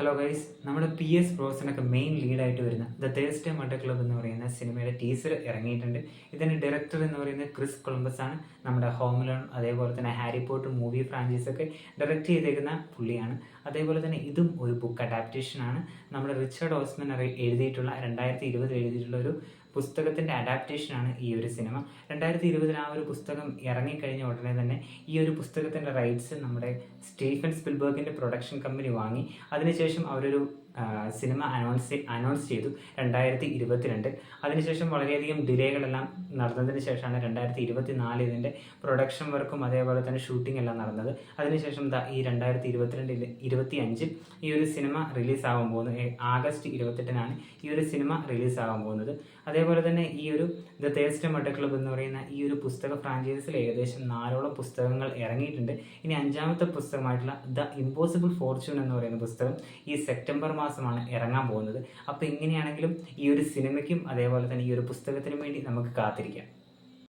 Hello guys, നമ്മുടെ PS ബ്രോസിനൊക്കെ main ലീഡായിട്ട് വരുന്ന the Thursday murder club എന്ന് പറയുന്ന സിനിമയുടെ ടീസർ ഇറങ്ങിയിട്ടുണ്ട്. ഇതിൻ്റെ ഡയറക്ടർ എന്ന് പറയുന്നത് ക്രിസ് കൊളംബസ് ആണ്. നമ്മുടെ ഹോം ലോൺ അതേപോലെ തന്നെ ഹാരി പോട്ടർ മൂവി ഫ്രാഞ്ചൈസൊക്കെ ഡയറക്റ്റ് ചെയ്തേക്കുന്ന പുള്ളിയാണ്. അതേപോലെ തന്നെ ഇതും ഒരു ബുക്ക് അഡാപ്റ്റേഷൻ ആണ്. നമ്മുടെ റിച്ചാർഡ് ഓസ്മൻ എഴുതിയിട്ടുള്ള 2020 എഴുതിയിട്ടുള്ള ഒരു പുസ്തകത്തിൻ്റെ അഡാപ്റ്റേഷനാണ് ഈ ഒരു സിനിമ. 2020 ആ ഒരു പുസ്തകം ഇറങ്ങിക്കഴിഞ്ഞ ഉടനെ തന്നെ ഈ ഒരു പുസ്തകത്തിൻ്റെ റൈറ്റ്സ് നമ്മുടെ സ്റ്റീഫൻ സ്പിൽബർഗിൻ്റെ പ്രൊഡക്ഷൻ കമ്പനി വാങ്ങി. അതിനുശേഷം അവരൊരു സിനിമ അനൗൺസ് ചെയ്തു 2022. അതിനുശേഷം വളരെയധികം ഡിലേകളെല്ലാം നടന്നതിന് ശേഷമാണ് 2024 ഇതിൻ്റെ പ്രൊഡക്ഷൻ വർക്കും അതേപോലെ തന്നെ ഷൂട്ടിംഗ് എല്ലാം നടന്നത്. അതിനുശേഷം ഈ 2025 ഈ ഒരു സിനിമ റിലീസാകാൻ പോകുന്നത്. ആഗസ്റ്റ് 28 ഈ ഒരു സിനിമ റിലീസാകാൻ പോകുന്നത്. അതേപോലെ തന്നെ ഈ ഒരു ദ തേഴ്സ്ഡേ മർഡർ ക്ലബ് എന്ന് പറയുന്ന ഈ ഒരു പുസ്തക ഫ്രാഞ്ചൈസിൽ ഏകദേശം 4ഓളം പുസ്തകങ്ങൾ ഇറങ്ങിയിട്ടുണ്ട്. ഇനി 5ാമത്തെ പുസ്തകമായിട്ടുള്ള ദ ഇമ്പോസിബിൾ ഫോർച്യൂൺ എന്ന് പറയുന്ന പുസ്തകം ഈ സെപ്റ്റംബർ മാസമാണ് ഇറങ്ങാൻ പോകുന്നത്. അപ്പോൾ ഇങ്ങനെയാണെങ്കിലും ഈ ഒരു സിനിമയ്ക്കും അതേപോലെ തന്നെ ഈ ഒരു പുസ്തകത്തിനും വേണ്ടി നമുക്ക് കാത്തിരിക്കാം.